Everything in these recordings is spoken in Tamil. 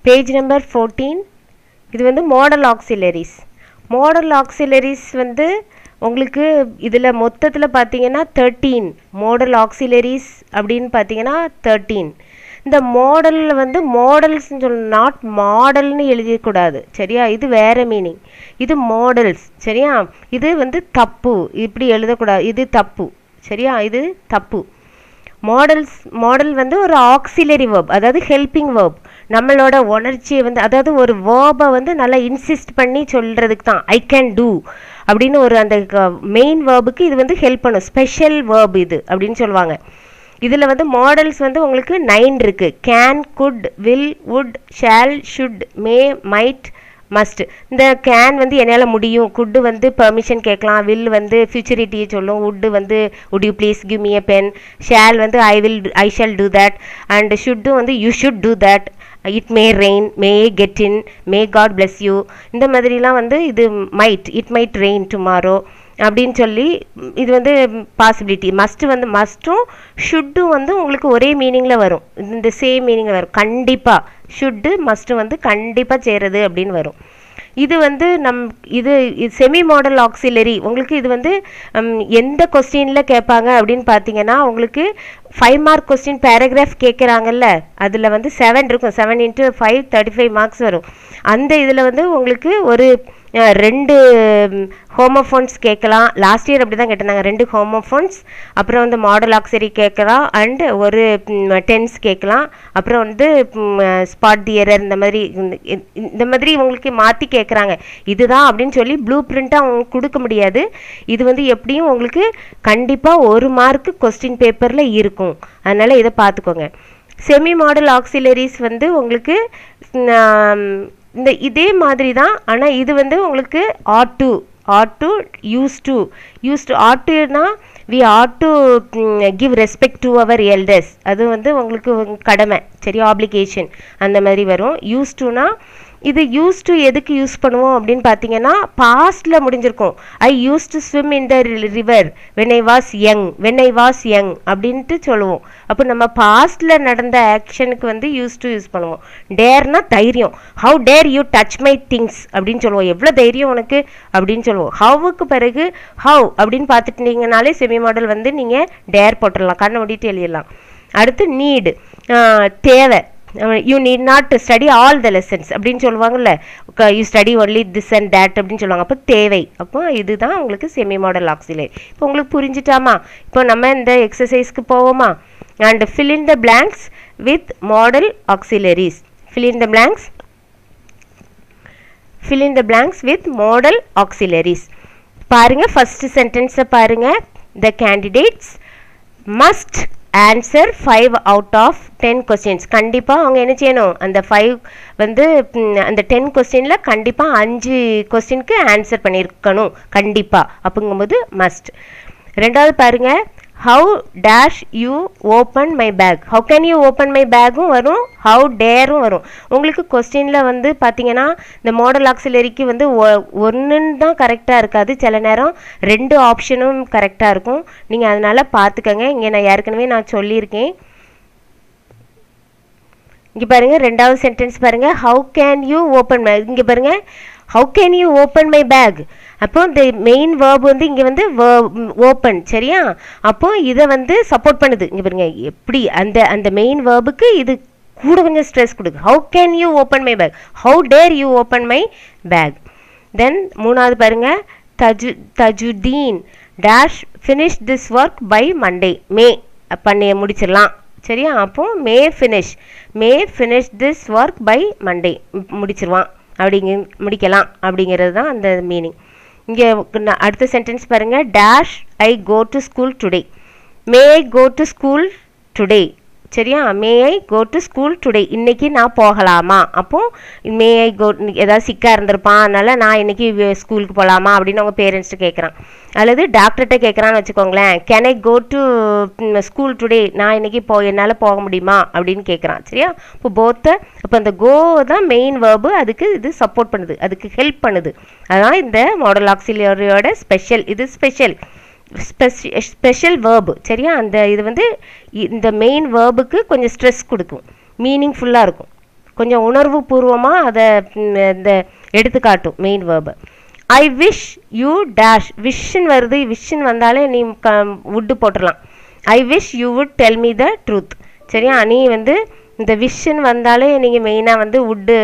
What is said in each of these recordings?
Page number 14. இது வந்து மாடல் ஆக்சிலரிஸ். மாடல் ஆக்சிலரிஸ் வந்து உங்களுக்கு இதில் மொத்தத்தில் பார்த்தீங்கன்னா 13 மாடல் ஆக்சிலரிஸ் அப்படின்னு பார்த்தீங்கன்னா 13. இந்த மாடலில் வந்து மாடல்ஸ்ன்னு சொல்லணும், நாட் மாடல்னு எழுதிக்கூடாது சரியா, இது வேறு மீனிங். இது மாடல்ஸ் சரியா, இது வந்து தப்பு, இப்படி எழுதக்கூடாது, இது தப்பு சரியா, இது தப்பு. மாடல் வந்து ஒரு ஆக்சிலரி வேர்ப், அதாவது ஹெல்பிங் வேர்ப். நம்மளோட உணர்ச்சியை வந்து, அதாவது ஒரு வேர்பை வந்து நல்லா இன்சிஸ்ட் பண்ணி சொல்கிறதுக்கு தான் ஐ கேன் டூ அப்படின்னு ஒரு அந்த மெயின் வேர்புக்கு இது வந்து ஹெல்ப் பண்ணும். ஸ்பெஷல் வேர்ப் இது அப்படின்னு சொல்லுவாங்க. இதில் வந்து மாடல்ஸ் வந்து உங்களுக்கு 9 இருக்குது. Can, could, will, would, shall, should, may, might, must. இந்த கேன் வந்து என்னால் முடியும், குட்டு வந்து பெர்மிஷன் கேட்கலாம், வில் வந்து ஃபியூச்சரிட்டியை சொல்லும், வுட்டு வந்து would you please give me a pen, shall வந்து I shall do that, and should வந்து you should do that, it may rain, may get in, may God bless you. இந்த மாதிரிலாம் வந்து இது might, it might rain tomorrow அப்படின்னு சொல்லி இது வந்து பாசிபிலிட்டி. மஸ்ட்டு வந்து மஸ்ட்டும் ஷுட்டும் வந்து உங்களுக்கு ஒரே மீனிங்கில் வரும், இந்த சேம் மீனிங்கில் வரும். கண்டிப்பாக ஷுட்டு மஸ்ட்டு வந்து கண்டிப்பாக சேருது அப்படின்னு வரும். இது வந்து இது செமி மாடல் ஆக்சிலரி. உங்களுக்கு இது வந்து எந்த கொஸ்டினில் கேட்பாங்க அப்படின்னு பார்த்தீங்கன்னா, உங்களுக்கு 5 மார்க் கொஸ்டின் பேராகிராஃப் கேட்குறாங்கல்ல, அதில் வந்து 7 இருக்கும், 7 × 5 35 மார்க்ஸ் வரும். அந்த இதில் வந்து உங்களுக்கு ஒரு 2 ஹோமோஃபோன்ஸ் கேட்கலாம். லாஸ்ட் இயர் அப்படி தான் கேட்டிருந்தாங்க, 2 ஹோமோஃபோன்ஸ், அப்புறம் வந்து மாடல் ஆக்சிலரி கேட்கலாம், அண்டு ஒரு டென்ஸ் கேட்கலாம், அப்புறம் வந்து ஸ்பாட் தி எரர், இந்த மாதிரி உங்களுக்கு மாற்றி கேட்குறாங்க. இதுதான் அப்படின்னு சொல்லி ப்ளூ பிரிண்ட்டாக அவங்களுக்கு கொடுக்க முடியாது. இது வந்து எப்படியும் உங்களுக்கு கண்டிப்பாக 1 மார்க்கு கொஸ்டின் பேப்பரில் இருக்கும், அதனால் இதை பார்த்துக்கோங்க. செமி மாடல் ஆக்சிலரிஸ் வந்து உங்களுக்கு இந்த இதே மாதிரி தான், ஆனால் இது வந்து உங்களுக்கு ought to, used to ought toனா we ought to give respect to our elders, அது வந்து உங்களுக்கு கடமை சரி, ஆப்ளிகேஷன் அந்த மாதிரி வரும். used toனா இது யூஸ் டு எதுக்கு யூஸ் பண்ணுவோம் அப்படின்னு பார்த்தீங்கன்னா, பாஸ்டில் முடிஞ்சிருக்கும். I use to swim in the river when I was young அப்படின்ட்டு சொல்லுவோம். அப்போ நம்ம பாஸ்டில் நடந்த ஆக்ஷனுக்கு வந்து யூஸ் டு யூஸ் பண்ணுவோம். டேர்னா தைரியம், how dare you touch my things அப்படின்னு சொல்லுவோம், எவ்வளோ தைரியம் உனக்கு அப்படின்னு சொல்லுவோம். ஹவுக்கு பிறகு ஹவ் அப்படின்னு பார்த்துட்டீங்கனாலே செமி மாடல் வந்து நீங்கள் டேர் போட்டுடலாம், கண்ணை மூடிட்டு எழுதிடலாம். அடுத்து நீடு, தேவை. You need not study all the lessons அப்படின்னு சொல்லுவாங்கல்ல, you study only this and that அப்படின்னு சொல்லுவாங்க. அப்போ தேவை, அப்போ இதுதான் உங்களுக்கு செமி மாடல் ஆக்சிலரி. இப்போ உங்களுக்கு புரிஞ்சிட்டாமா? இப்போ நம்ம இந்த எக்ஸசைஸ்க்கு போவோமா? And fill in the blanks with modal auxiliaries. Fill in the blanks with modal auxiliaries. பாருங்க, ஃபர்ஸ்ட் சென்டென்ஸை பாருங்க. The candidates must answer 5 out of 10 questions. கண்டிப்பாக அவங்க என்ன செய்யணும், அந்த 5 வந்து அந்த 10 கொஸ்டினில் கண்டிப்பாக 5 கொஸ்டினுக்கு ஆன்சர் பண்ணியிருக்கணும் கண்டிப்பாக, அப்படிங்கும்போது மஸ்ட். ரெண்டாவது பாருங்கள், how dash you open my bag. How can you open my பேக்கும் வரும், ஹவு டேரும் வரும். உங்களுக்கு கொஸ்டினில் வந்து பார்த்தீங்கன்னா இந்த மாடல் ஆக்சிலரிக்கு வந்து ஒன்றுன்னு தான் கரெக்டாக இருக்காது, சில நேரம் 2 ஆப்ஷனும் கரெக்டாக இருக்கும். நீங்கள் அதனால் பார்த்துக்கங்க. இங்கே நான் ஏற்கனவே சொல்லியிருக்கேன். இங்கே பாருங்கள், ரெண்டாவது சென்டென்ஸ் பாருங்கள், how can you open my. இங்கே பாருங்கள், how can you open my bag. அப்போ இந்த மெயின் வேர்ப் வந்து இங்கே வந்து ஓப்பன் சரியா, அப்போ இதை வந்து சப்போர்ட் பண்ணுது. இங்கே பாருங்க எப்படி அந்த மெயின் வேர்புக்கு இது கூட கொஞ்சம் ஸ்ட்ரெஸ் கொடுக்கு. How can you open my bag, how dare you open my back. தென் மூணாவது பாருங்க, தஜுதீன் dash finish this work by Monday. மே பண்ணி முடிச்சிடலாம் சரியா, அப்போ may finish this work by Monday, முடிச்சிருவான் முடிக்கலாம் அப்படிங்கிறது தான் அந்த மீனிங். இங்கே அடுத்த சென்டென்ஸ் பாருங்கள், dash I go to school today. May I go to school today சரியா, மே ஐ கோ டு ஸ்கூல் டுடே, இன்றைக்கி நான் போகலாமா. அப்போது மே ஐ கோ, ஏதாவது சிக்காக இருந்திருப்பான், அதனால் நான் இன்றைக்கி ஸ்கூலுக்கு போகலாமா அப்படின்னு அவங்க பேரண்ட்ஸ்ட்டு கேட்குறான். அல்லது டாக்டர்கிட்ட கேட்குறான்னு வச்சுக்கோங்களேன், can I go to school today, நான் இன்றைக்கி என்னால் போக முடியுமா அப்படின்னு கேட்குறான் சரியா. அப்போ அந்த கோ தான் மெயின் வேர்பு, அதுக்கு இது சப்போர்ட் பண்ணுது, அதுக்கு ஹெல்ப் பண்ணுது. அதான் இந்த மாடல் ஆக்சிலரியோட ஸ்பெஷல், இது ஸ்பெஷல் வேர்பு சரியா. இது வந்து இந்த மெயின் வேர்புக்கு கொஞ்சம் ஸ்ட்ரெஸ் கொடுக்கும், மீனிங்ஃபுல்லாக இருக்கும். கொஞ்சம் உணர்வு பூர்வமாக அதை இந்த எடுத்துக்காட்டும் main verb. I wish you dash, vision வருது, விஷன் வந்தாலே நீ வுட்டு போட்டுடலாம். I wish you would tell me the truth. சரியா, நீ வந்து இந்த விஷன் வந்தாலே நீங்கள் மெயினாக வந்து வுட்டு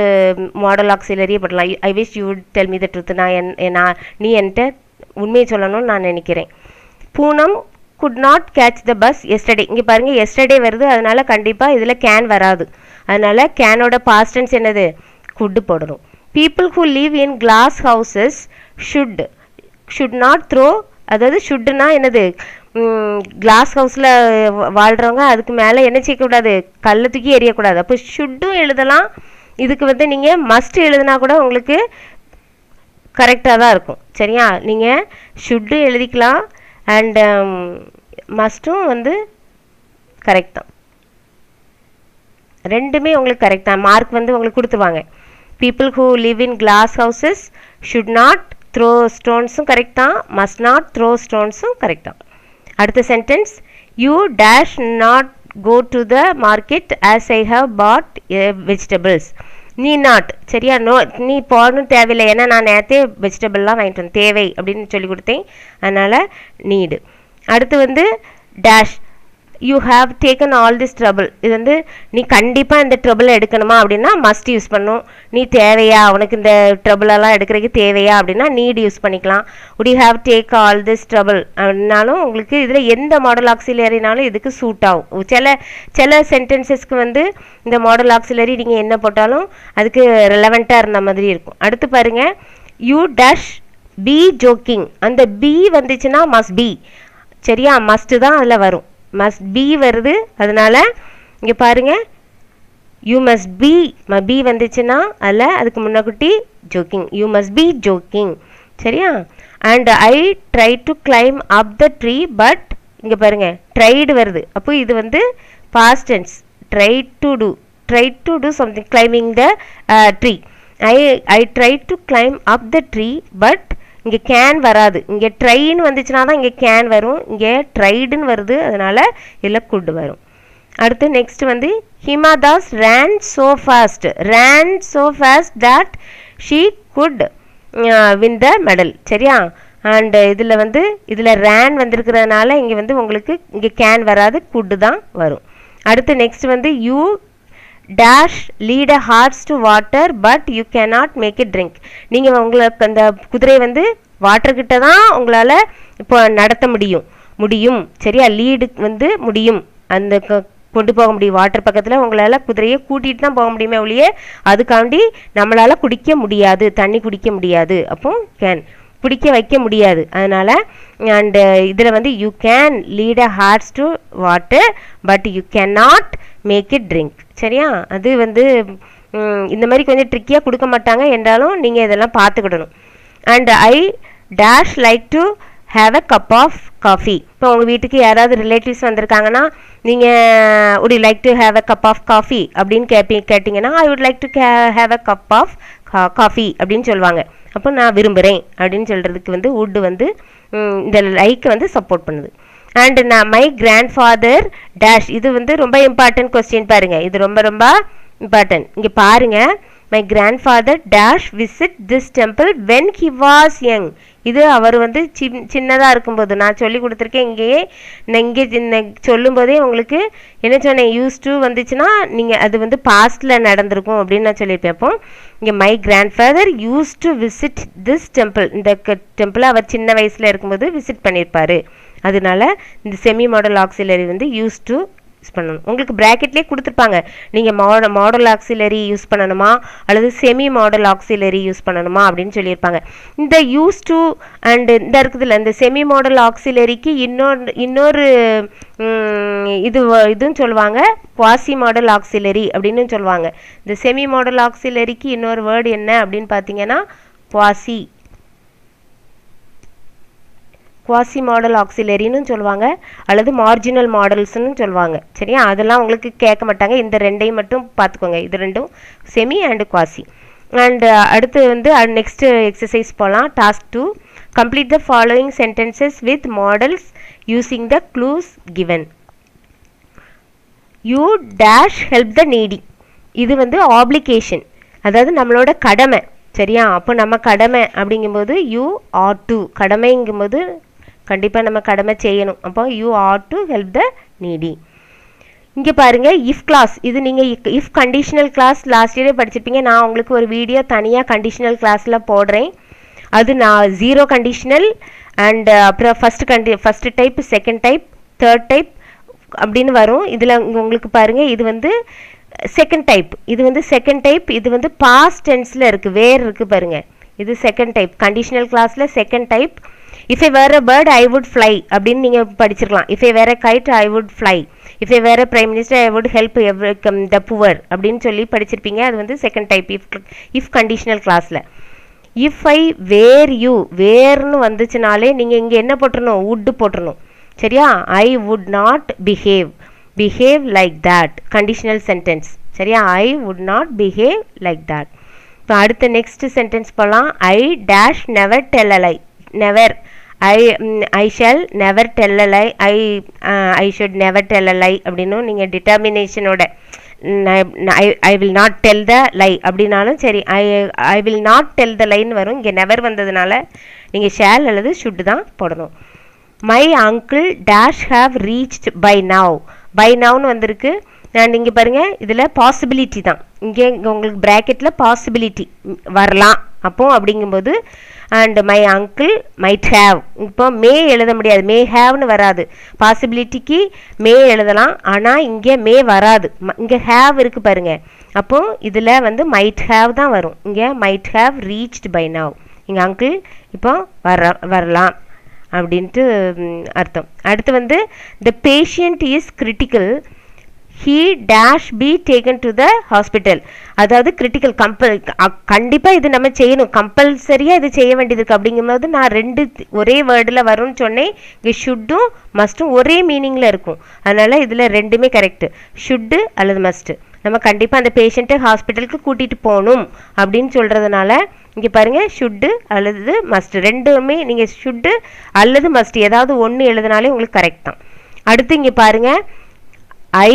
மாடல் ஆக்சிலரியே போடலாம். I wish you would tell me the truth, நீ என்கிட்ட உண்மையை சொல்லணும்னு நான் நினைக்கிறேன். Poonam could not catch the bus yesterday. இங்கே பாருங்கள் எஸ்டர்டே வருது, அதனால கண்டிப்பாக இதில் கேன் வராது. அதனால் கேனோட பாஸ்ட் டென்ஸ் என்னது, குட் போடணும். People who live in glass houses should not throw, அதாவது ஷுட்னா என்னது, கிளாஸ் ஹவுஸில் வாழ்கிறவங்க அதுக்கு மேலே என்ன செய்யக்கூடாது, கல்லை தூக்கி எறியக்கூடாது. அப்போ ஷுட்டும் எழுதலாம். இதுக்கு வந்து நீங்கள் மஸ்ட் எழுதுனா கூட உங்களுக்கு கரெக்டாக தான் இருக்கும். சரியா, நீங்கள் ஷுட்டும் எழுதிக்கலாம் அண்ட் மஸ்ட்டும் வந்து கரெக்ட் தான். ரெண்டுமே உங்களுக்கு கரெக்ட் தான். மார்க் வந்து உங்களுக்கு கொடுத்துருவாங்க. People who live in glass houses should not throw ஸ்டோன்ஸும் கரெக்ட் தான், மஸ்ட் நாட் த்ரோ ஸ்டோன்ஸும் கரெக்ட் தான். அடுத்த sentence, you dash not go to the market as I have bought vegetables. நீ நாட், சரியா, நோ நீ போகணும் தேவையில்லை, ஏன்னா நான் நேற்றே வெஜிடபிள்லாம் வாங்கிட்டு வந்தேன், தேவை அப்படின்னு சொல்லி கொடுத்தேன், அதனால் நீடு. அடுத்து வந்து dash, you have taken all this trouble. இது வந்து நீ கண்டிப்பாக இந்த ட்ரபிளை எடுக்கணுமா அப்படின்னா மஸ்ட் யூஸ் பண்ணும். நீ தேவையா, உனக்கு இந்த ட்ரபிளெல்லாம் எடுக்கிறதுக்கு தேவையா அப்படின்னா நீட் யூஸ் பண்ணிக்கலாம். உட் you have take all this trouble அப்படின்னாலும் உங்களுக்கு இதில் எந்த மாடல் ஆக்சிலரினாலும் இதுக்கு சூட் ஆகும். சில சென்டென்சஸ்க்கு வந்து இந்த மாடல் ஆக்சிலரி நீங்கள் என்ன போட்டாலும் அதுக்கு ரெலவெண்ட்டாக இருந்த மாதிரி இருக்கும். அடுத்து பாருங்கள், யூ டேஷ் பி ஜோக்கிங். அந்த பி வந்துச்சுன்னா மஸ்ட் பி, சரியா, மஸ்ட்டு தான் அதில் வரும், மஸ்ட் பி வருது. அதனால இங்கே பாருங்கள், யூ மஸ்ட் பி வந்துச்சுன்னா அதில் அதுக்கு முன்னக்குட்டி jogging, you must be jogging. சரியா, and I try to climb up the tree but, இங்கே பாருங்கள் ட்ரைடு வருது. அப்போ இது வந்து past tense, try to do something, climbing the tree. I try to climb up the tree but, இங்கே கேன் வராது, இங்கே ட்ரைன்னு வந்துச்சுன்னா தான் இங்கே கேன் வரும், இங்கே ட்ரைடுன்னு வருது, அதனால் இதில் குட் வரும். அடுத்து நெக்ஸ்ட் வந்து Hima Das ரேன் so fast that she good win the medal. சரியா, அண்ட் இதில் ரேன் வந்திருக்கிறதுனால இங்கே வந்து உங்களுக்கு இங்கே கேன் வராது, குட்டு தான் வரும். அடுத்து நெக்ஸ்ட் வந்து you dash lead a horse to water but you cannot make it drink. நீங்கள் உங்களுக்கு அந்த குதிரை வந்து வாட்டர்கிட்ட தான் உங்களால் இப்போ நடத்த முடியும். சரியா, லீடு வந்து முடியும், அந்த கொண்டு போக முடியும். வாட்டர் பக்கத்தில் உங்களால் குதிரையை கூட்டிகிட்டு தான் போக முடியுமே ஒழிய அதுக்காண்டி நம்மளால் குடிக்க முடியாது, தண்ணி குடிக்க முடியாது. அப்போ கேன் பிடிக்க வைக்க முடியாது. அதனால் அண்டு இதில் வந்து you can lead a horse to water but you can not make it drink. சரியா, அது வந்து இந்த மாதிரி கொஞ்சம் ட்ரிக்கியாக கொடுக்க மாட்டாங்க, என்றாலும் நீங்கள் இதெல்லாம் பார்த்துக்கிடணும். And I dash like to have a cup of coffee. இப்போ உங்கள் வீட்டுக்கு யாராவது ரிலேட்டிவ்ஸ் வந்திருக்காங்கன்னா நீங்கள் would you like to have a cup of coffee அப்படின்னு கேட்டிங்கன்னா I would like to have a cup of coffee அப்படின்னு சொல்லுவாங்க. அப்போ நான் விரும்புகிறேன் அப்படின்னு சொல்கிறதுக்கு வந்து would வந்து இந்த லைக் வந்து சப்போர்ட் பண்ணுது. அண்ட் நான் மை கிராண்ட் ஃபாதர் டேஷ், இது வந்து ரொம்ப இம்பார்ட்டன்ட் கொஸ்டின் பாருங்கள், இது ரொம்ப ரொம்ப இம்பார்ட்டன்ட். இங்கே பாருங்கள், my grandfather dash visit this temple when he was young. இது அவர் வந்து சின்னதாக இருக்கும்போது நான் சொல்லி கொடுத்துருக்கேன். இங்கேயே நான் இங்கே சொல்லும்போதே உங்களுக்கு என்ன சொன்னேன், யூஸ் டு வந்துச்சுன்னா நீங்கள் அது வந்து பாஸ்டில் நடந்திருக்கும் அப்படின்னு நான் சொல்லியிருப்பேன். அப்போ இங்கே my grandfather use to visit this temple, இந்த டெம்பிளை அவர் சின்ன வயசில் இருக்கும்போது விசிட் பண்ணியிருப்பார். அதனால இந்த செமி மாடல் ஆக்சிலரி வந்து யூஸ் டு யூஸ் பண்ணணும். உங்களுக்கு ப்ராக்கெட்லேயே கொடுத்துருப்பாங்க, நீங்கள் மாடல் ஆக்சிலரி யூஸ் பண்ணணுமா அல்லது செமி மாடல் ஆக்சிலரி யூஸ் பண்ணணுமா அப்படின்னு சொல்லியிருப்பாங்க. இந்த யூஸ் டு அண்டு இந்த இருக்குதுல்ல, இந்த செமி மாடல் ஆக்சிலரிக்கு இன்னொரு இதுன்னு சொல்லுவாங்க, குவாசி மாடல் ஆக்சிலரி அப்படின்னு சொல்லுவாங்க. இந்த செமி மாடல் ஆக்சிலரிக்கு இன்னொரு வேர்டு என்ன அப்படின்னு பார்த்தீங்கன்னா குவாசி மாடல் ஆக்சிலரின்னு சொல்லுவாங்க, அல்லது மார்ஜினல் மாடல்ஸ்ன்னு சொல்லுவாங்க. சரியா, அதெல்லாம் உங்களுக்கு கேட்க மாட்டாங்க, இந்த ரெண்டையும் மட்டும் பார்த்துக்கோங்க, இது ரெண்டும் செமி அண்டு குவாசி. அண்ட் அடுத்து வந்து நெக்ஸ்ட் எக்ஸசைஸ் போகலாம். Task 2, complete the following sentences with modals using the clues given. You dash help the needy. இது வந்து ஆப்ளிகேஷன், அதாவது நம்மளோட கடமை. சரியா? அப்போ நம்ம கடமை அப்படிங்கும்போது யூ ஆட் டு, கடமைங்கும்போது கண்டிப்பாக நம்ம கடமை செய்யணும். அப்போ you ought to help the needy. இங்கே பாருங்கள், இஃப் கிளாஸ். இது நீங்கள் இஃப் கண்டிஷனல் கிளாஸ் லாஸ்ட் இயரே படிச்சிருப்பீங்க. நான் உங்களுக்கு ஒரு வீடியோ தனியாக கண்டிஷனல் கிளாஸில் போடுறேன். அது நான் 0 கண்டிஷனல் அண்ட் அப்புறம் first type, second type, third type அப்படின்னு வரும். இதில் உங்களுக்கு பாருங்கள், இது வந்து செகண்ட் டைப். இது வந்து செகண்ட் டைப். இது வந்து பாஸ்ட் டென்ஸில் இருக்குது, வேர் இருக்குது பாருங்கள். இது செகண்ட் டைப், கண்டிஷனல் கிளாஸில் second type. If I were a bird I would fly அப்படின்னு நீங்கள் படிச்சிருக்கலாம். If I were a kite I would fly. If I were a prime minister I would help the poor அப்படின்னு சொல்லி படிச்சிருப்பீங்க. அது வந்து செகண்ட் டைப் இஃப் கண்டிஷனல் கிளாஸில். இஃப் ஐ வேர் யூ, வேர்னு வந்துச்சுனாலே நீங்கள் இங்கே என்ன போட்டுருணும்? வுட்டு போட்டுருணும். சரியா? I would not behave like that, conditional sentence. சரியா? I would not behave like that. இப்போ அடுத்த நெக்ஸ்ட் சென்டென்ஸ் போகலாம். I dash never tell a lie. Never, I shall never tell a lie, I should never tell a lie அப்படின்னு நீங்கள் டிட்டர்மினேஷனோட I will not tell the lie அப்படின்னாலும் சரி, I will not tell the லைன்னு வரும். இங்கே நெவர் வந்ததுனால நீங்கள் ஷேல் அல்லது ஷுட் தான் போடணும். My uncle dash have reached by now. By நவ்னு வந்திருக்கு. அண்ட் இங்கே பாருங்கள், இதில் பாசிபிலிட்டி தான். இங்கே உங்களுக்கு ப்ராக்கெட்டில் பாசிபிலிட்டி வரலாம். அப்போ அப்படிங்கும்போது and my uncle might have. இப்போ மே எழுத முடியாது, மே ஹேவ்னு வராது. பாசிபிலிட்டிக்கு மே எழுதலாம், ஆனால் இங்கே மே வராது. இங்கே ஹேவ் இருக்குது பாருங்கள். அப்போ இதில் வந்து மைட் ஹேவ் தான் வரும். இங்கே might have reached by now. இங்கே அங்கிள் இப்போ வரலாம் அப்படின்ட்டு அர்த்தம். அடுத்து வந்து the patient is critical, he dash be taken to the hospital. அதாவது கிரிட்டிக்கல், கண்டிப்பாக இது நம்ம செய்யணும், கம்பல்சரியாக இது செய்ய வேண்டியது இருக்குது. அப்படிங்கும்போது நான் ரெண்டு ஒரே வேர்டில் வரும்னு சொன்னேன். இங்கே ஷுட்டும் மஸ்ட்டும் ஒரே மீனிங்கில் இருக்கும். அதனால் இதில் ரெண்டுமே கரெக்டு, ஷுட்டு அல்லது மஸ்ட்டு. நம்ம கண்டிப்பாக அந்த பேஷண்ட்டை ஹாஸ்பிட்டலுக்கு கூட்டிகிட்டு போகணும் அப்படின்னு சொல்கிறதுனால இங்கே பாருங்கள், ஷுட்டு அல்லது மஸ்ட்டு ரெண்டுமே. நீங்கள் ஷுட்டு அல்லது மஸ்ட் ஏதாவது ஒன்று எழுதினாலே உங்களுக்கு கரெக்ட் தான். அடுத்து இங்கே பாருங்கள், I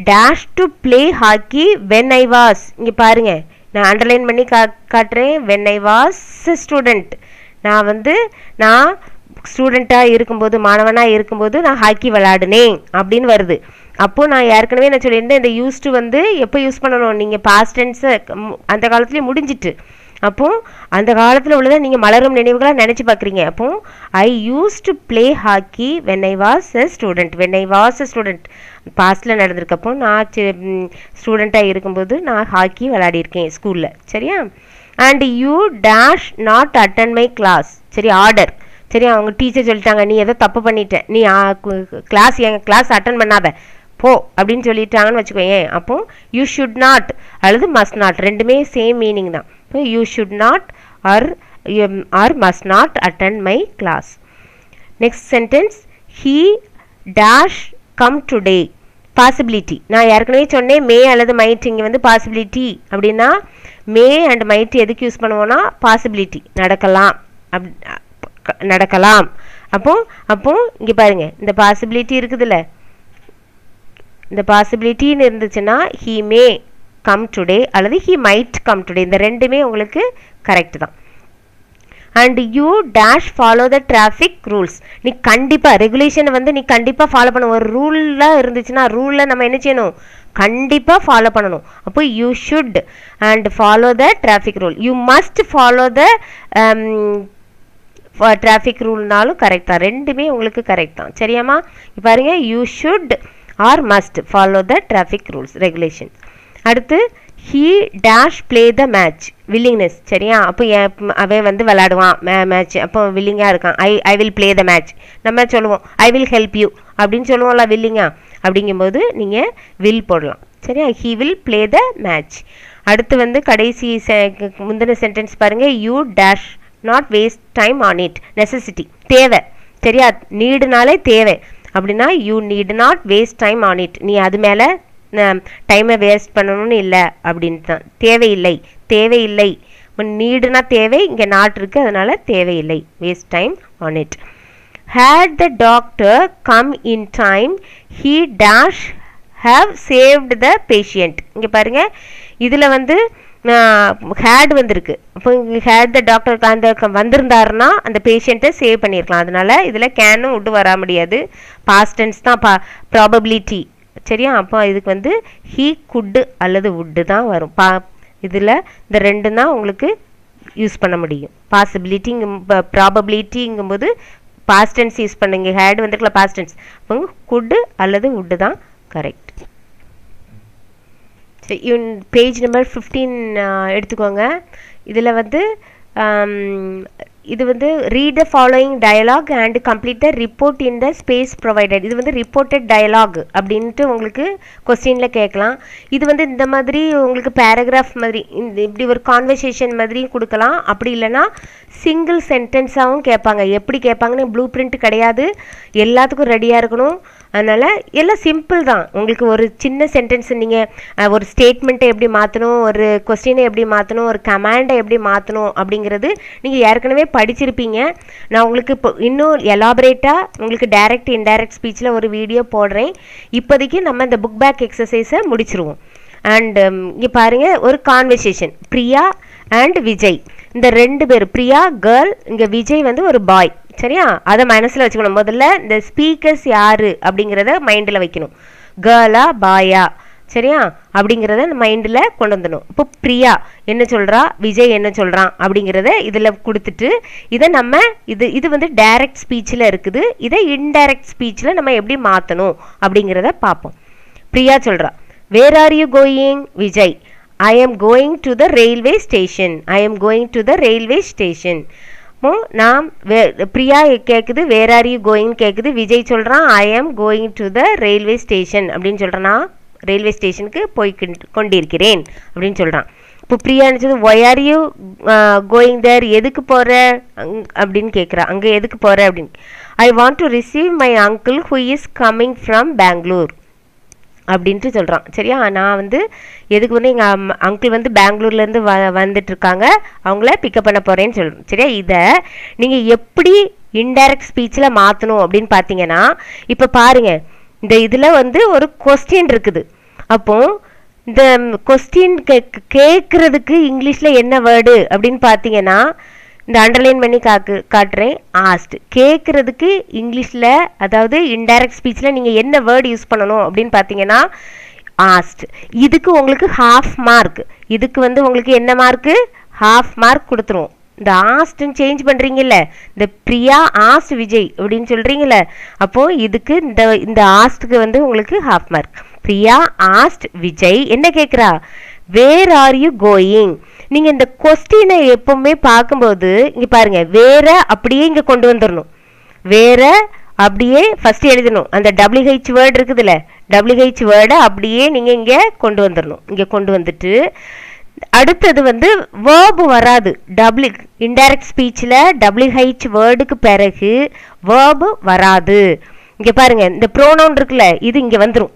dash to play hockey when I was. இங்கே பாருங்கள், நான் அண்டர்லைன் பண்ணி காட்டுறேன். When I was student. நான் ஸ்டூடெண்ட்டாக இருக்கும்போது, மாணவனாக இருக்கும்போது நான் ஹாக்கி விளையாடினேன் அப்படின்னு வருது. அப்போது நான் ஏற்கனவே நான் சொல்லியிருந்தேன், இந்த யூஸ்டு வந்து எப்போ யூஸ் பண்ணணும்? நீங்கள் பாஸ்ட் டென்ஸை அந்த காலத்துலேயே முடிஞ்சிட்டு, அப்போது அந்த காலத்தில் உள்ளதை நீங்கள் மலரும் நினைவுகளாக நினச்சி பார்க்குறீங்க. அப்போது I use to play hockey when I was a student. When I was a student பாஸ்டில் நடந்திருக்கப்போ நான் ஸ்டூடெண்ட்டாக இருக்கும்போது நான் ஹாக்கி விளையாடிருக்கேன் ஸ்கூலில். சரியா? And you dash not attend my class. சரி, ஆர்டர். சரி, அவங்க டீச்சர் சொல்லிட்டாங்க, நீ ஏதோ தப்பு பண்ணிட்டேன், நீ எங்கள் கிளாஸ் அட்டன் பண்ணாத போ அப்படின்னு சொல்லிட்டாங்கன்னு வச்சுக்கோங்க. அப்போ யூ ஷுட் நாட் அல்லது மஸ்ட் நாட் ரெண்டுமே சேம் மீனிங் தான். இப்போ you should not or must not attend my class. Next sentence, he dash come today. Possibility. நான் ஏற்கனவே சொன்னேன் மே அல்லது மைட். இங்கே வந்து பாசிபிலிட்டி அப்படின்னா மே அண்ட் மைட் எதுக்கு யூஸ் பண்ணுவோன்னா பாசிபிலிட்டி, நடக்கலாம். அப்போ இங்கே பாருங்கள், இந்த பாசிபிலிட்டி இருக்குதுல்ல, இந்த பாசிபிலிட்டின்னு இருந்துச்சுன்னா ஹீ மே கம் டுடே அல்லது ஹீ மைட் கம் டுடே. இந்த ரெண்டுமே உங்களுக்கு கரெக்ட் தான். And you dash follow the traffic rules. நீ கண்டிப்பாக ரெகுலேஷனை வந்து நீ கண்டிப்பாக ஃபாலோ பண்ணணும். ஒரு ரூலாக இருந்துச்சுன்னா ரூலில் நம்ம என்ன செய்யணும்? கண்டிப்பாக ஃபாலோ பண்ணணும். அப்போ you should and follow the traffic rule. You must follow the traffic ரூல்னாலும் கரெக்ட் தான். ரெண்டுமே உங்களுக்கு கரெக்ட் தான். சரியாம்மா? பாருங்க, you should or must follow the traffic rules, regulation. அடுத்து he dash play the match. Willingness. சரியா? அப்போ அவன் வந்து விளையாடுவான் மேட்ச். அப்போ வில்லிங்காக இருக்கான். I will play the match. நம்ம சொல்லுவோம் ஐ வில் ஹெல்ப் யூ அப்படின்னு சொல்லுவோம்ல, வில்லிங்கா. அப்படிங்கும்போது நீங்கள் வில் போடலாம். சரியா? He will play the match. அடுத்து வந்து கடைசி முந்தின சென்டென்ஸ் பாருங்கள், you dash not waste time on it. Necessity, தேவை. சரியா? நீடுனாலே தேவை. அப்படின்னா you need not waste time on it. நீ அது மேலே டைமை வேஸ்ட் பண்ணணும்னு இல்லை அப்படின்னு தான். தேவையில்லை. நீடுனா தேவை, இங்கே நாட் இருக்குது, அதனால் தேவையில்லை. Waste time on it. Had the doctor come in time, he dash have saved the patient. இங்கே பாருங்க இதில் வந்து ஹேட் வந்திருக்கு. அப்போ இங்கே ஹேட் த டாக்டர் அந்த வந்திருந்தாருன்னா அந்த பேஷண்ட்டை சேவ் பண்ணியிருக்கலாம். அதனால இதில் கேனும் விட்டு வர முடியாது. பாஸ்ட் டென்ஸ் தான் ப்ராபபிலிட்டி. சரியா? அப்போ இதுக்கு வந்து ஹீ குட் அல்லது வுட்டு தான் வரும். இதில் இந்த ரெண்டு தான் உங்களுக்கு யூஸ் பண்ண முடியும். ப்ராபபிலிட்டிங்கும்போது பாஸ்ட் டென்ஸ் யூஸ் பண்ணுங்க. ஹேட் வந்துருக்கல பாஸ்ட் டென்ஸ். அப்போ குட் அல்லது வுட்டு தான் கரெக்ட். பேஜ் நம்பர் 15 எடுத்துக்கோங்க. இதில் வந்து இது வந்து read the following dialogue and complete the report in the space provided. இது வந்து ரிப்போர்ட்டட் டயலாக் அப்படின்ட்டு உங்களுக்கு கொஸ்டினில் கேட்கலாம். இது வந்து இந்த மாதிரி உங்களுக்கு பேராகிராஃப் மாதிரி இந்த இப்படி ஒரு கான்வர்சேஷன் மாதிரியும் கொடுக்கலாம். அப்படி இல்லைன்னா சிங்கிள் சென்டென்ஸாகவும் கேட்பாங்க. எப்படி கேட்பாங்கன்னு ப்ளூ பிரிண்ட் கிடையாது. எல்லாத்துக்கும் ரெடியாக இருக்கணும். அதனால் எல்லாம் சிம்பிள் தான். உங்களுக்கு ஒரு சின்ன சென்டென்ஸ் நீங்கள் ஒரு ஸ்டேட்மெண்ட்டை எப்படி மாற்றணும், ஒரு கொஸ்டினை எப்படி மாற்றணும், ஒரு கமாண்டை எப்படி மாற்றணும் அப்படிங்கிறது நீங்கள் ஏற்கனவே படிச்சிருப்பீங்க. நான் உங்களுக்கு இப்போ இன்னும் எலாபரேட்டாக உங்களுக்கு டைரக்ட் இன்டைரக்ட் ஸ்பீச்சில் ஒரு வீடியோ போடுறேன். இப்போதைக்கு நம்ம இந்த புக் பேக் எக்ஸசைஸை முடிச்சிருவோம். அண்ட் இங்கே பாருங்கள் ஒரு கான்வர்சேஷன். பிரியா அண்ட் விஜய் இந்த ரெண்டு பேர், பிரியா கேர்ள், இங்கே விஜய் வந்து ஒரு பாய். சரியா? அதை மனசில் வச்சுக்கணும். முதல்ல இந்த ஸ்பீக்கர்ஸ் யார் அப்படிங்கிறத மைண்டில் வைக்கணும். கேர்ளா பாயா, சரியா, அப்படிங்கிறத மைண்டில் கொண்டு வந்துடணும். இப்போ பிரியா என்ன சொல்கிறா, விஜய் என்ன சொல்கிறான் அப்படிங்கிறத இதில் கொடுத்துட்டு இதை நம்ம இது வந்து டைரக்ட் ஸ்பீச்சில் இருக்குது. இதை இன்டைரக்ட் ஸ்பீச்சில் நம்ம எப்படி மாற்றணும் அப்படிங்கிறத பார்ப்போம். பிரியா சொல்கிறா, where are you going? Vijay, I am going to the railway station. I am going to the railway station. நாம் பிரியா கேட்குது வேர் ஆர் யூ கோயிங் கேட்குது. விஜய் சொல்கிறான் ஐ am going to the railway station அப்படின்னு சொல்கிறேன். நான் ரயில்வே ஸ்டேஷனுக்கு போய் கொண்டிருக்கிறேன் அப்படின்னு சொல்கிறான். இப்போ பிரியா நினச்சது why are you going there, எதுக்கு போகிற அப்படின்னு கேட்குறா. அங்கே எதுக்கு போகிற அப்படின்னு. I want to receive my uncle who is coming from Bangalore அப்படின்ட்டு சொல்கிறான். சரியா? நான் வந்து எதுக்கு வந்து எங்கள் அங்கிள் வந்து பெங்களூர்லேருந்து வந்துட்டுருக்காங்க, அவங்கள பிக்கப் பண்ண போகிறேன்னு சொல்கிறேன். சரியா? இதை நீங்கள் எப்படி இன்டைரக்ட் ஸ்பீச்சில் மாற்றணும் அப்படின்னு பார்த்தீங்கன்னா, இப்போ பாருங்கள் இந்த இதில் வந்து ஒரு கொஸ்டின் இருக்குது. அப்போது இந்த கொஸ்டின் கேட்குறதுக்கு இங்கிலீஷில் என்ன வேர்டு அப்படின்னு பார்த்தீங்கன்னா, இந்த அண்டர்லைன் பண்ணி காட்டுறேன். ஆஸ்ட். கேட்குறதுக்கு இங்கிலீஷில் அதாவது இன்டைரக்ட் ஸ்பீச்சில் நீங்கள் என்ன வேர்டு யூஸ் பண்ணணும் அப்படின்னு பார்த்தீங்கன்னா ஆஸ்ட். இதுக்கு உங்களுக்கு ஹாஃப் மார்க். இதுக்கு வந்து உங்களுக்கு என்ன மார்க்கு? ஹாஃப் மார்க் கொடுத்துருவோம். இந்த ஆஸ்ட்ன்னு சேஞ்ச் பண்ணுறீங்கல்ல, இந்த பிரியா ஆஸ்ட் விஜய் அப்படின்னு சொல்கிறீங்கள, அப்போது இதுக்கு இந்த ஆஸ்ட்டுக்கு வந்து உங்களுக்கு half mark. Priya asked Vijay என்ன கேட்குறா, வேர் ஆர் யூ கோயிங். நீங்கள் இந்த கொஸ்டினை எப்பவுமே பார்க்கும்போது இங்கே பாருங்கள், வேற அப்படியே இங்கே கொண்டு வந்துடணும். வேற அப்படியே ஃபஸ்ட்டு எழுதணும். அந்த WH வேர்டு இருக்குதுல்ல, WH வேர்டை அப்படியே நீங்கள் இங்கே கொண்டு வந்துடணும். இங்கே கொண்டு வந்துட்டு அடுத்தது வந்து வேர்பு வராது. இன்டைரக்ட் ஸ்பீச்சில் WH வேர்டுக்கு பிறகு வேர்பு வராது. இங்கே பாருங்கள் இந்த ப்ரோனவுன் இருக்குல்ல, இது இங்கே வந்துடும்.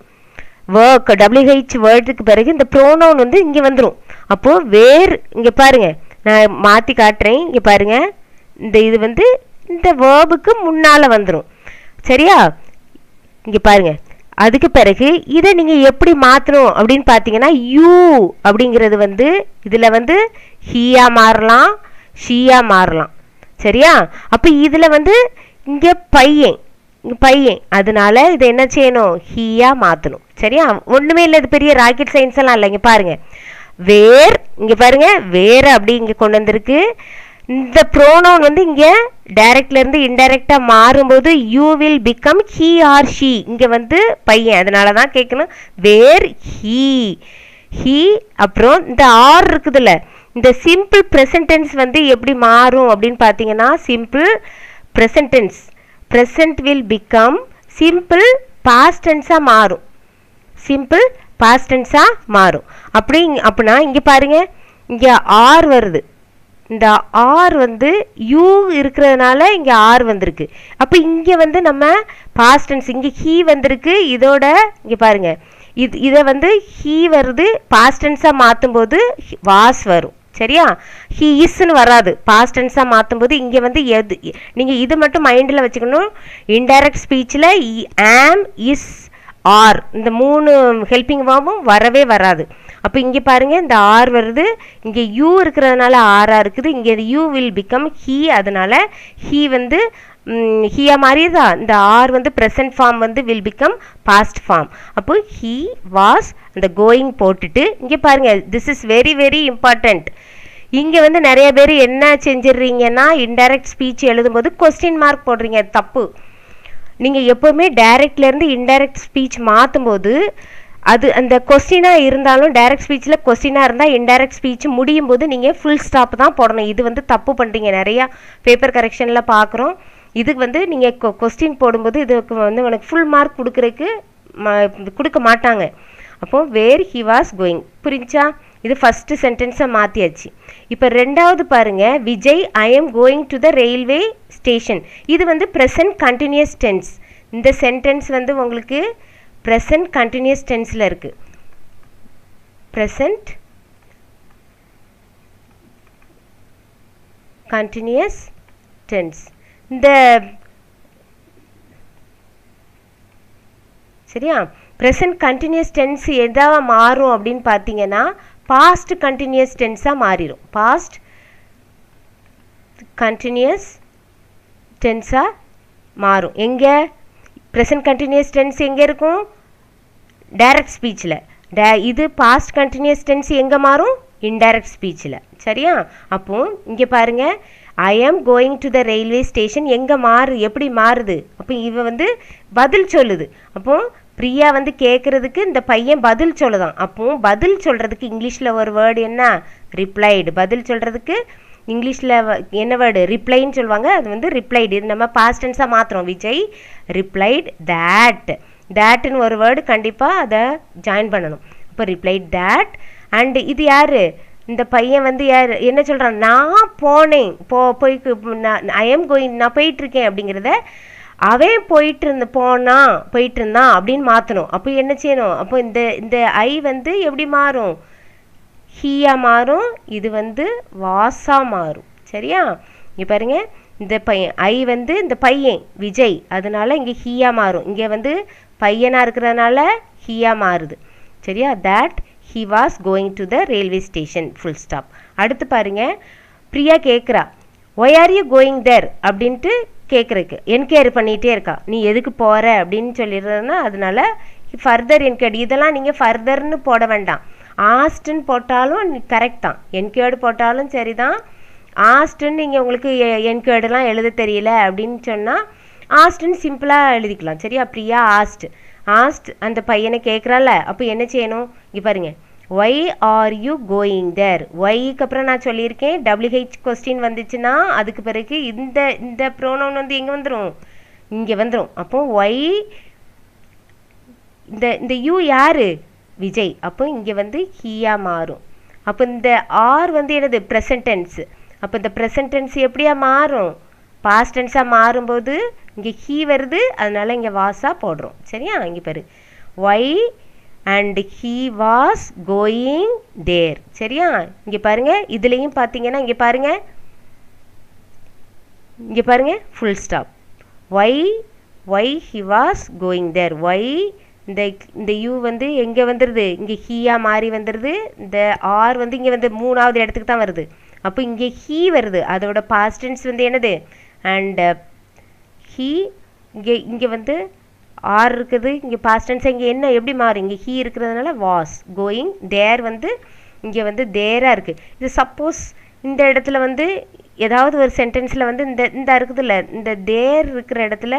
WH வேர்டுக்கு பிறகு இந்த ப்ரோனவுன் வந்து இங்கே வந்துடும். அப்போது வேர் இங்கே பாருங்கள், நான் மாற்றி காட்டுறேன். இங்கே பாருங்கள், இது வந்து இந்த வேர்புக்கு முன்னால் வந்துடும். சரியா? இங்கே பாருங்கள், அதுக்கு பிறகு இதை நீங்கள் எப்படி மாற்றணும் அப்படின்னு பார்த்தீங்கன்னா, யூ அப்படிங்கிறது வந்து இதில் வந்து ஹீயா மாறலாம், ஷீயா மாறலாம். சரியா? அப்போ இதில் வந்து இங்கே பையன், அதனால இதை என்ன செய்யணும்? ஹீயா மாற்றணும். சரியா? ஒன்றுமே இல்லை, இது பெரிய ராக்கெட் சயின்ஸ் எல்லாம் இல்லை. இங்கே பாருங்கள், வேர், இங்கே பாருங்கள் வேர் அப்படி இங்கே கொண்டு வந்திருக்கு. இந்த ப்ரோனவுன் வந்து இங்கே டைரக்ட்லேருந்து இன்டைரக்டாக மாறும்போது you will become he or she. இங்கே வந்து பையன், அதனால தான் கேட்கணும் வேர் ஹீ. அப்புறம் இந்த ஆர் இருக்குதுல்ல, இந்த சிம்பிள் ப்ரெசன்டென்ஸ் வந்து எப்படி மாறும் அப்படின்னு பார்த்தீங்கன்னா, simple present tense present will become simple past டென்ஸாக மாறும். சிம்பிள் பாஸ்ட் டென்ஸாக மாறும். அப்படின்னா இங்கே பாருங்கள், இங்கே ஆர் வருது. இந்த ஆர் வந்து யூ இருக்கிறதுனால இங்கே ஆர் வந்திருக்கு. அப்போ இங்கே வந்து நம்ம பாஸ்ட் டென்ஸ், இங்கே ஹீ வந்திருக்கு. இதோட இங்கே பாருங்கள், இதை வந்து ஹீ வருது, பாஸ்ட் டென்ஸாக மாற்றும் போது வாஸ் வரும். சரியா? ஹீ இஸ்ன்னு வராது. பாஸ்ட் டென்ஸாக மாற்றும் போது இங்கே வந்து எது, நீங்கள் இது மட்டும் மைண்டில் வச்சுக்கணும். இன்டைரக்ட் ஸ்பீச்சில் ஆம், இஸ், ஆர், இந்த 3 ஹெல்பிங் வேர்பும் வரவே வராது. அப்போ இங்கே பாருங்க, இந்த ஆர் வருது, இங்கே யூ இருக்கிறதுனால ஆரா இருக்குது, இங்கே யூ வில் பிகம் ஹீ, அதனால ஹீ வந்து ஹீயா மாறியதா. இந்த ஆர் வந்து ப்ரெசன்ட் ஃபார்ம் வந்து வில் பிகம் பாஸ்ட் ஃபார்ம். அப்போ ஹீ வாஸ், அந்த கோயிங் போட்டுட்டு இங்கே பாருங்க, this is very very important. இங்கே வந்து நிறைய பேர் என்ன செஞ்சிடுறீங்கன்னா, இன்டைரக்ட் ஸ்பீச் எழுதும்போது கொஸ்டின் மார்க் போடுறீங்க, தப்பு. நீங்கள் எப்போவுமே டைரக்ட்லேருந்து இன்டைரக்ட் ஸ்பீச் மாற்றும் போது அது அந்த கொஸ்டினாக இருந்தாலும், டைரக்ட் ஸ்பீச்சில் கொஸ்டினாக இருந்தால் இன்டைரக்ட் ஸ்பீச் முடியும் போது நீங்கள் ஃபுல் ஸ்டாப் தான் போடணும். இது வந்து தப்பு பண்ணுறீங்க, நிறையா பேப்பர் கரெக்ஷனில் பார்க்குறோம். இதுக்கு வந்து நீங்கள் கொஸ்டின் போடும்போது இதுக்கு வந்து உனக்கு ஃபுல் மார்க் கொடுக்குறதுக்கு கொடுக்க மாட்டாங்க. அப்போது வேர் ஹி வாஸ் கோயிங், புரிஞ்சா? இது ஃபஸ்ட்டு சென்டென்ஸை மாற்றியாச்சு. இப்போ ரெண்டாவது பாருங்கள், Vijay I am going to the railway station. இது வந்து ப்ரெசன்ட் கண்டினியூஸ் டென்ஸ். இந்த சென்டென்ஸ் வந்து உங்களுக்கு ப்ரெசன்ட் கண்டினியூஸ் டென்ஸில் இருக்குது. Present continuous tense. இந்த சரியா, ப்ரெசன்ட் கண்டினியூஸ் டென்ஸ் எதாவது மாறும் அப்படின்னு பார்த்தீங்கன்னா, பாஸ்ட் கண்டினியூஸ் டென்ஸாக மாறிடும். பாஸ்ட் கண்டினியூஸ் டென்ஸாக மாறும். எங்கே ப்ரெசன்ட் கண்டினியூஸ் டென்ஸ் எங்கே இருக்கும்? டைரக்ட் ஸ்பீச்சில். இது பாஸ்ட் கண்டினியூஸ் டென்ஸ் எங்கே மாறும்? இன்டைரக்ட் ஸ்பீச்சில். சரியா? அப்போ இங்கே பாருங்கள், I am going to the railway station எங்கே எப்படி மாறுது? அப்போ இவ வந்து பதில் சொல்லுது. அப்போ பிரியா வந்து கேட்குறதுக்கு இந்த பையன் பதில் சொல்லுதான். அப்போ பதில் சொல்கிறதுக்கு இங்கிலீஷில் ஒரு வேர்டு என்ன? ரிப்ளைடு. பதில் சொல்கிறதுக்கு இங்கிலீஷில் என்ன வேர்டு? ரிப்ளைன்னு சொல்லுவாங்க. அது வந்து ரிப்ளைடு. இது நம்ம பாஸ்ட் டென்ஸாக மாற்றுறோம். Vijay replied that. தேட்டுன்னு ஒரு வேர்டு கண்டிப்பாக அதை ஜாயின் பண்ணணும். அப்போ ரிப்ளைட் தேட். அண்டு இது யார்? இந்த பையன் வந்து யார் என்ன சொல்கிறான்? நான் போனேன், ஐ எம் கோயிங், நான் போயிட்டுருக்கேன் அப்படிங்கிறத அவன் போயிட்டு இருந்தான் அப்படின்னு மாற்றணும். அப்போ என்ன செய்யணும்? அப்போ இந்த ஐ வந்து எப்படி மாறும்? ஹீயா மாறும். இது வந்து வாசா மாறும். சரியா? இங்கே பாருங்க, இந்த பையன் ஐ வந்து இந்த பையன் விஜய், அதனால இங்கே ஹீயா மாறும். இங்கே வந்து பையனாக இருக்கிறதுனால ஹீயா மாறுது. சரியா? That he was going to the railway station, full stop. அடுத்து பாருங்க, பிரியா கேட்குறா, why are you going there அப்படின்ட்டு கேட்குறக்கு என்கொயர் பண்ணிகிட்டே இருக்கா. நீ எதுக்கு போகிற அப்படின்னு சொல்லிடுறதுன்னா, அதனால ஃபர்தர் என்கொயர்டு. இதெல்லாம் நீங்கள் ஃபர்தர்னு போட வேண்டாம். ஆஸ்ட்டுன்னு போட்டாலும் கரெக்ட் தான், என்கொயர்டு போட்டாலும் சரி தான். ஆஸ்ட்டுன்னு நீங்கள் உங்களுக்கு என்கொயர்டுலாம் எழுத தெரியல அப்படின்னு சொன்னால் ஆஸ்ட்டுன்னு சிம்பிளாக எழுதிக்கலாம். சரியா? பிரியா ஆஸ்ட் அந்த பையனை கேட்குறால. அப்போ என்ன செய்யணும்? இங்கே பாருங்கள், why are you going there. ஒய்க்கு அப்புறம் நான் சொல்லியிருக்கேன், WH கொஸ்டின் வந்துச்சுன்னா அதுக்கு பிறகு இந்த ப்ரோனவுன் வந்து எங்கே வந்துடும்? இங்கே வந்துடும். அப்போ ஒய், இந்த யூ யார்? விஜய். அப்போ இங்கே வந்து ஹீயா மாறும். அப்போ இந்த ஆர் வந்து என்னது? Present tense. அப்போ இந்த ப்ரெசன்ட் டென்ஸ் எப்படியா மாறும்? பாஸ்ட் டென்ஸாக மாறும்போது இங்கே ஹீ வருது, அதனால இங்கே வாஸா போடுறோம். சரியா? இங்கே பாரு, why and he was going there. சரியா? இங்கே பாருங்க, இதுலேயும் பார்த்தீங்கன்னா இங்கே பாருங்க full stop. Why he was going there. Why இந்த யூ வந்து எங்கே வந்துடுது? இங்கே ஹீயா மாறி வந்துடுது. இந்த ஆர் வந்து இங்கே வந்து 3வது இடத்துக்கு தான் வருது. அப்போ இங்கே ஹீ வருது, அதோட பாஸ்ட் டென்ஸ் வந்து என்னது? And he. இங்கே வந்து ஆர் இருக்குது, இங்கே பாஸ்ட் டென்ஸ் இங்கே என்ன எப்படி மாறும்? இங்கே ஹீ இருக்கிறதுனால வாஸ் கோயிங். தேர் வந்து இங்கே வந்து தேராக இருக்குது. இது சப்போஸ் இந்த இடத்துல வந்து ஏதாவது ஒரு சென்டென்ஸில் வந்து இந்த இருக்குதுல்ல, இந்த தேர் இருக்கிற இடத்துல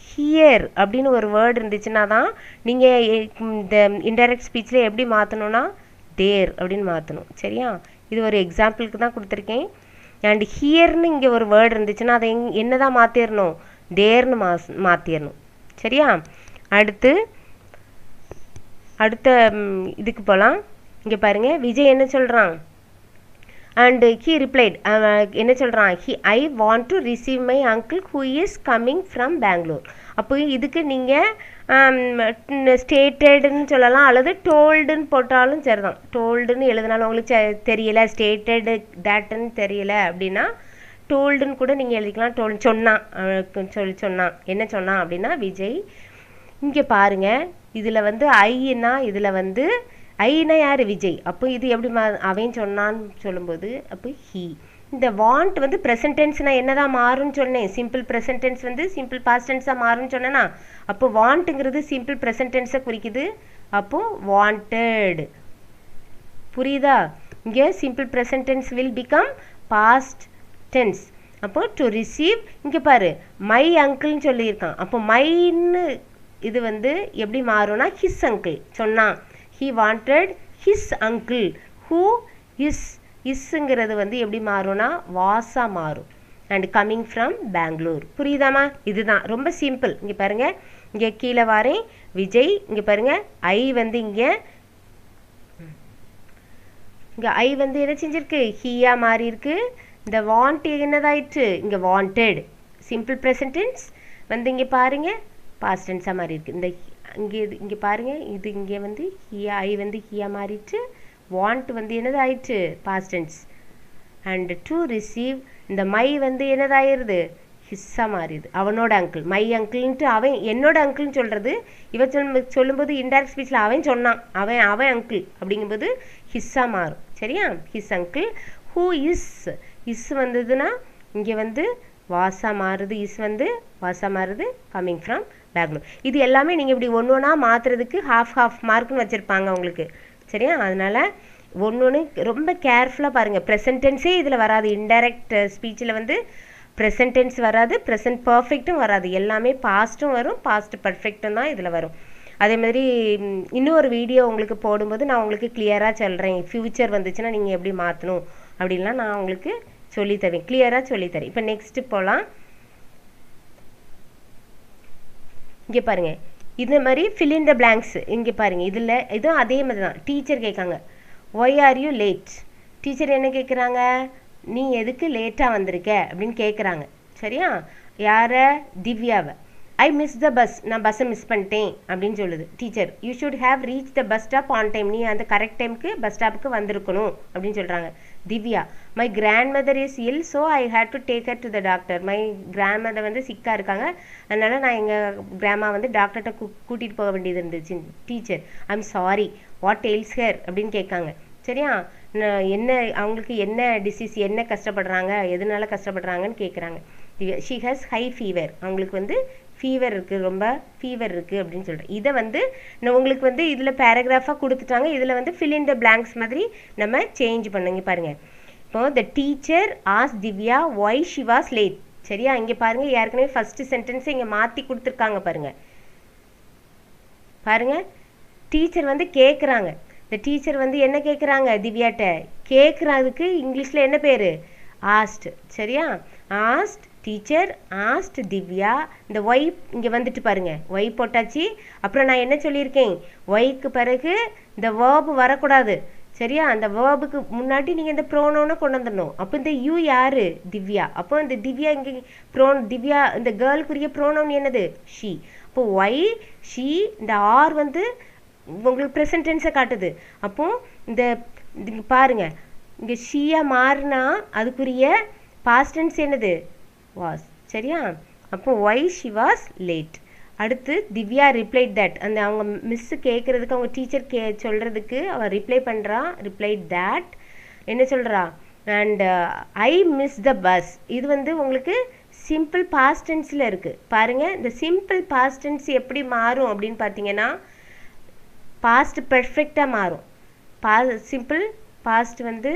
ஹியர் அப்படின்னு ஒரு வேர்டு இருந்துச்சுன்னா தான் நீங்கள் இந்த இன்டைரக்ட் ஸ்பீச்சில் எப்படி மாற்றணும்னா தேர் அப்படின்னு மாற்றணும். சரியா? இது ஒரு எக்ஸாம்பிளுக்கு தான் கொடுத்துருக்கேன். அண்ட் ஹியர்னு இங்கே ஒரு வேர்டு இருந்துச்சுன்னா அதை என்ன தான் மாற்றிடணும்? தேர்னு மாற்றிடணும். சரியா? அடுத்த இதுக்கு போகலாம். இங்கே பாருங்கள், விஜய் என்ன சொல்கிறான்? அண்ட் ஹீ ரிப்ளைட், என்ன சொல்கிறான்? I want to receive my uncle who is coming from Bangalore. அப்போ இதுக்கு நீங்கள் ஸ்டேட்டடுன்னு சொல்லலாம், அல்லது டோல்டுன்னு போட்டாலும் சரி தான். டோல்டுன்னு எழுதினாலும் உங்களுக்கு தெரியல, ஸ்டேட்டடு தேட்டுன்னு தெரியல அப்படின்னா டோல்டுன்னு கூட நீங்கள் எழுதிக்கலாம். சொன்னான் என்ன சொன்னான் அப்படின்னா, விஜய் இங்கே பாருங்க, இதில் வந்து ஐன்னா இதில் வந்து ஐனா யார்? விஜய். அப்போ இது எப்படி அவன் சொன்னான்னு சொல்லும்போது அப்போ ஹீ. இந்த வாண்ட் வந்து ப்ரெசன்ட் டென்ஸ்னால் என்ன தான் மாறும்னு சொன்னேன்? சிம்பிள் ப்ரெசன்ட் டென்ஸ் வந்து சிம்பிள் பாஸ்ட் டென்ஸாக மாறும்னு சொன்னேன்னா, அப்போ வாண்ட்டுங்கிறது சிம்பிள் ப்ரெசன்ட் டென்ஸை குறிக்குது. அப்போது வாண்டட். புரியுதா? இங்கே simple present tense will become past tense. அப்போ டு ரிசீவ், இங்கே பாரு மை அங்கிள்னு சொல்லியிருக்கான். அப்போ மைன்னு இது வந்து எப்படி மாறும்னா ஹிஸ் அங்கிள் சொன்னான். He wanted his uncle. Who is, இஸ்ஸுங்கிறது வந்து எப்படி மாறும்னா வாஸா மாறும். And coming from Bangalore. புரியுதாமா? இதுதான் ரொம்ப சிம்பிள். இங்கே பாருங்கள், இங்கே கீழே வாரேன் விஜய். இங்கே பாருங்கள் ஐ வந்து இங்கே ஐ வந்து என்ன செஞ்சிருக்கு? ஹீயா மாறி இருக்கு. இந்த வாண்ட் என்னதாயிற்று? இங்கே வாண்டட். சிம்பிள் ப்ரெசன்ட் டென்ஸ் வந்து இங்கே பாருங்கள் பாஸ்ட் டென்ஸாக மாறி இருக்கு. இந்த இங்கே பாருங்கள், இது இங்கே வந்து ஹியா, ஐ வந்து ஹியா மாறிட்டு, வாண்ட் வந்து என்னதாயிற்று? Past tense. And to receive, இந்த மை வந்து என்னதாயிருது? ஹிஸ்ஸா மாறிடுது. அவனோட அங்கிள், மை அங்கிள்ன்ட்டு அவன் என்னோட அங்கிள்னு சொல்கிறது. இவன் சொல்லும்போது இன்டைரக்ட் ஸ்பீச்சில் அவன் சொன்னான், அவன் அங்கிள் அப்படிங்கும்போது ஹிஸ்ஸா மாறும். சரியா? His uncle. ஹூ இஸ் வந்ததுன்னா இங்கே வந்து வாசா மாறுது. இஸ் வந்து வாசா மாறுது. Coming from Bangalore. இது எல்லாமே நீங்கள் இப்படி ஒன்று ஒன்றா மாற்றுறதுக்கு ஹாஃப் மார்க்னு வச்சுருப்பாங்க உங்களுக்கு. சரியா? அதனால் ஒன்று ரொம்ப கேர்ஃபுல்லாக பாருங்கள். ப்ரெசன்ட் டென்ஸே இதில் வராது. இன்டைரக்ட் ஸ்பீச்சில் வந்து ப்ரெசன்ட் டென்ஸ் வராது, ப்ரெசன்ட் பர்ஃபெக்ட்டும் வராது. எல்லாமே பாஸ்ட்டும் வரும், பாஸ்ட் பர்ஃபெக்ட்டும் தான் இதில் வரும். அதே மாதிரி இன்னொரு வீடியோ உங்களுக்கு போடும்போது நான் உங்களுக்கு கிளியராக சொல்கிறேன். ஃப்யூச்சர் வந்துச்சுன்னா நீங்கள் எப்படி மாற்றணும் அப்படின்லாம் நான் உங்களுக்கு சொல்லித்தரேன், கிளியராக சொல்லித்தரேன். இப்போ நெக்ஸ்ட்டு போகலாம். இங்கே பாருங்கள், இந்த மாதிரி fill in the blanks. இங்கே பாருங்கள், இதில் இதுவும் அதே மாதிரி தான். டீச்சர் கேட்காங்க, why are you late. Teacher என்ன கேட்குறாங்க? நீ எதுக்கு லேட்டாக வந்திருக்க அப்படின்னு கேட்குறாங்க. சரியா? யாரை? திவ்யாவை. ஐ மிஸ் த பஸ், நான் பஸ்ஸை மிஸ் பண்ணிட்டேன் அப்படின்னு சொல்லுது teacher. You should have reach the bus stop on time, நீ அந்த கரெக்ட் டைமுக்கு பஸ் ஸ்டாப்புக்கு வந்திருக்கணும் அப்படின்னு சொல்கிறாங்க. Divya, my grandmother is ill, so I had to take her to the doctor. My grandmother வந்து சிக்காக இருக்காங்க, அதனால் நான் எங்கள் கிராமா வந்து டாக்டர்கிட்ட கூட்டிகிட்டு போக வேண்டியது இருந்துச்சு. Teacher, I am sorry, what ails her அப்படின்னு கேட்காங்க. சரியா? என்ன அவங்களுக்கு என்ன டிசீஸ், என்ன கஷ்டப்படுறாங்க, எதனால கஷ்டப்படுறாங்கன்னு கேட்குறாங்க. ஷி ஹஸ் ஹை ஃபீவர், அவங்களுக்கு வந்து ஃபீவர் இருக்குது, ரொம்ப ஃபீவர் இருக்குது அப்படின்னு சொல்கிறேன். இதை வந்து உங்களுக்கு வந்து இதில் பேராகிராஃபாக கொடுத்துட்டாங்க. இதில் வந்து fill in the blanks மாதிரி நம்ம சேஞ்ச் பண்ணுங்க. பாருங்கள், இப்போ த டீச்சர் ஆஸ் Divya why she was late. சரியா? இங்கே பாருங்கள், ஏற்கனவே ஃபஸ்ட்டு சென்டென்ஸை இங்கே மாற்றி கொடுத்துருக்காங்க. பாருங்கள் டீச்சர் வந்து கேட்குறாங்க. இந்த டீச்சர் வந்து என்ன கேட்குறாங்க? திவ்யாட்ட கேட்குறதுக்கு இங்கிலீஷில் என்ன பேர்? ஆஸ்ட். சரியா? Asked, teacher asked Divya. இந்த ஒய் இங்கே வந்துட்டு பாருங்கள், ஒய் போட்டாச்சு. அப்புறம் நான் என்ன சொல்லியிருக்கேன்? ஒய்க்கு பிறகு இந்த வேர்பு வரக்கூடாது. சரியா? அந்த வேர்புக்கு முன்னாடி நீங்கள் இந்த ப்ரோனோனை கொண்டு வந்துடணும். அப்போ இந்த யூ யார்? திவ்யா. அப்போ இந்த திவ்யா இங்கே திவ்யா இந்த கேர்ளுக்குரிய ப்ரோனோன் என்னது? ஷீ. அப்போ ஒய் ஷீ, இந்த ஆர் வந்து உங்களுக்கு ப்ரெசன்ட் டென்ஸை காட்டுது. அப்போ இந்த பாருங்கள், இங்கே ஷீயா மாறினா அதுக்குரிய பாஸ்ட் டென்ஸ் என்னது? வாஸ். சரியா? அப்போ ஒய் ஷி வாஸ் லேட். அடுத்து திவ்யா ரிப்ளைட் தட், அந்த அவங்க மிஸ்ஸு கேட்குறதுக்கு அவங்க டீச்சர் சொல்கிறதுக்கு அவள் ரிப்ளை பண்ணுறா. ரிப்ளைட் தட் என்ன சொல்கிறா? And I miss the bus. இது வந்து உங்களுக்கு சிம்பிள் பாஸ்ட் டென்ஸில் இருக்குது. பாருங்கள், இந்த சிம்பிள் பாஸ்ட் டென்ஸ் எப்படி மாறும் அப்படின்னு பார்த்தீங்கன்னா பாஸ்ட் பெர்ஃபெக்டாக மாறும். சிம்பிள் பாஸ்ட் வந்து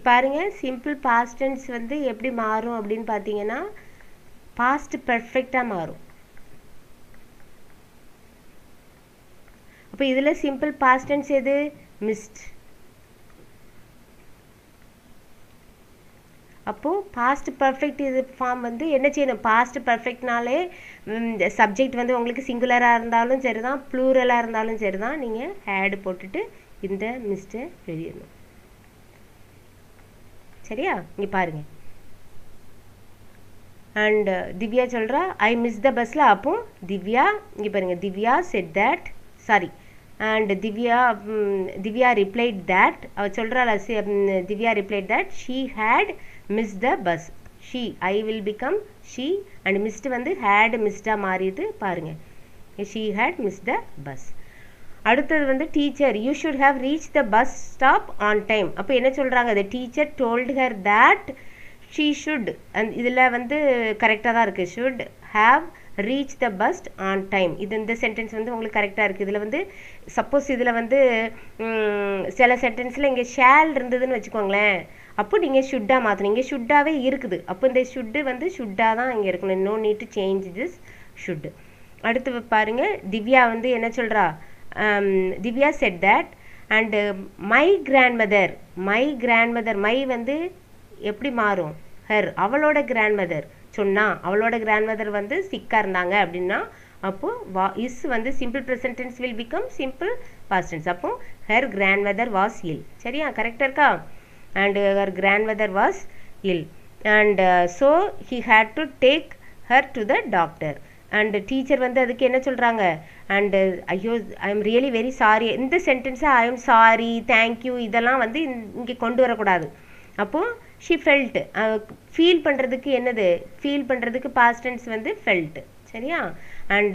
பாருங்க, சிம்பிள் பாஸ்ட் டென்ஸ் வந்து எப்படி மாறும் அப்படின்னு பார்த்தீங்கன்னா பாஸ்ட் பெர்ஃபெக்டாக மாறும். அப்போ இதில் சிம்பிள் பாஸ்ட் டென்ஸ் எது? மிஸ்ட். அப்போது பாஸ்ட் பர்ஃபெக்ட் இது ஃபார்ம் வந்து என்ன செய்யணும்? பாஸ்ட் பர்ஃபெக்ட்னாலே சப்ஜெக்ட் வந்து உங்களுக்கு சிங்குலராக இருந்தாலும் சரி தான், ப்ளூரலாக இருந்தாலும் சரி தான், நீங்கள் ஹேடு போட்டுட்டு இந்த மிஸ்ட்டை எழுதிடணும். சரியா? இங்கே பாருங்க, அண்ட் திவ்யா சொல்கிறா ஐ மிஸ் த பஸ்ஸில். அப்போ திவ்யா இங்கே பாருங்கள், Divya said that, sorry, and Divya replied that. அவள் சொல்கிறாள், Divya replied that she had miss the bus. she I will become she and missed வந்து had missed மாறிது பாருங்க. she had missed the bus. அடுத்தது வந்து teacher you should have reached the bus stop on time. அப்போ என்ன சொல்றாங்க, the teacher told her that she should, and இதில் வந்து கரெக்டாக தான் இருக்குது, should have reached the bus on time. இந்த சென்டென்ஸ் வந்து உங்களுக்கு கரெக்டாக இருக்குது. இதில் வந்து சப்போஸ் இதில் வந்து சில சென்டென்ஸில் இங்கே ஷேல் இருந்ததுன்னு வச்சுக்கோங்களேன், அப்போ நீங்கள் ஷுட்டாக மாற்றணும். இங்கே ஷுட்டாகவே இருக்குது, அப்போ இந்த ஷுட்டு வந்து ஷுட்டாக தான் இங்கே இருக்கணும். No need to change this should. அடுத்து பாருங்க, திவ்யா வந்து என்ன சொல்கிறா, Divya said that and my grandmother, my வந்து எப்படி மாறும், ஹர், அவளோட கிராண்ட்மதர் சொன்னா, அவளோட கிராண்ட்மதர் வந்து சிக்காக இருந்தாங்க அப்படின்னா அப்போ இஸ் வந்து simple present tense will become simple past tense. அப்போ ஹர் கிராண்ட்மதர் வாஸ் இல். சரியா, கரெக்டாக இருக்கா? and her grandmother was ill and so he had to take her to the doctor. and teacher வந்து அதுக்கு என்ன சொல்கிறாங்க, and ஐயோ I am really very sorry, இந்த சென்டென்ஸை ஐ எம் சாரி தேங்க்யூ இதெல்லாம் வந்து இங்கே கொண்டு வரக்கூடாது. அப்போது she felt, ஃபீல் பண்ணுறதுக்கு என்னது, ஃபீல் பண்ணுறதுக்கு past tense வந்து felt. சரியா, and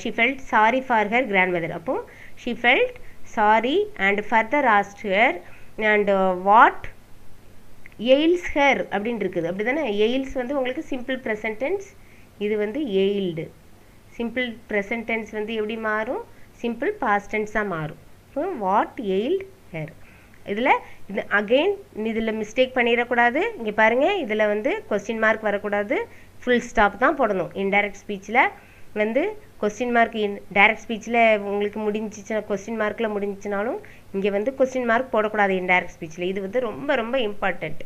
she felt sorry for her grandmother. அப்போது she felt sorry and further asked her and what ails her அப்படின்னு இருக்குது. அப்படி தானே, ails வந்து உங்களுக்கு சிம்பிள் ப்ரெசன்ட் டென்ஸ், இது வந்து ailed. சிம்பிள் ப்ரெசன்ட் டென்ஸ் வந்து எப்படி மாறும், சிம்பிள் பாஸ்ட் டென்ஸாக மாறும். இப்போ வாட் ailed her. இதில் இது அகெயின் இதில் மிஸ்டேக் பண்ணிடக்கூடாது. இங்கே பாருங்கள், இதில் வந்து கொஸ்டின் மார்க் வரக்கூடாது, ஃபுல் ஸ்டாப் தான் போடணும். இன்டைரக்ட் ஸ்பீச்சில் வந்து கொஸ்டின் மார்க், டைரக்ட் ஸ்பீச்சில் உங்களுக்கு முடிஞ்சிச்சுன்னா கொஸ்டின் மார்க்கில் முடிஞ்சிச்சுனாலும் இங்கே வந்து கொஸ்டின் மார்க் போடக்கூடாது இன்டைரக்ட் ஸ்பீச்சில். இது வந்து ரொம்ப ரொம்ப இம்பார்ட்டண்ட்.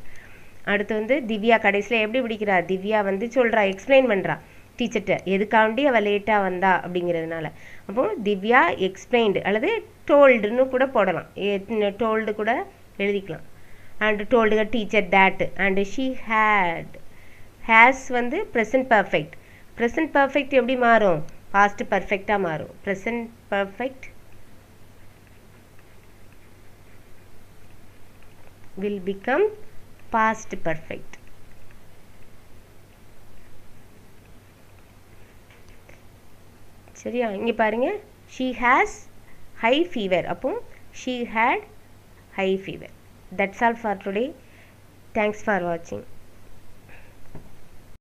அடுத்து வந்து திவ்யா கடைசியில் எப்படி பிடிக்கிறா, திவ்யா வந்து சொல்கிறா, எக்ஸ்பிளைன் பண்ணுறா டீச்சர்கிட்ட எதுக்காண்டி அவள் லேட்டாக வந்தா அப்படிங்கிறதுனால. அப்போது திவ்யா எக்ஸ்பிளைன்டு அல்லது டோல்டுன்னு கூட போடலாம், டோல்டு கூட எழுதிக்கலாம். And told her teacher that and she had, has வந்து ப்ரெசன்ட் பர்ஃபெக்ட். ப்ரெசன்ட் பர்ஃபெக்ட் எப்படி மாறும், பாஸ்ட் பர்ஃபெக்டாக மாறும். Present perfect will become past perfect. சரியா, இங்கே பாருங்க, she has high fever. அப்போ she had high fever. That's all for today. Thanks for watching.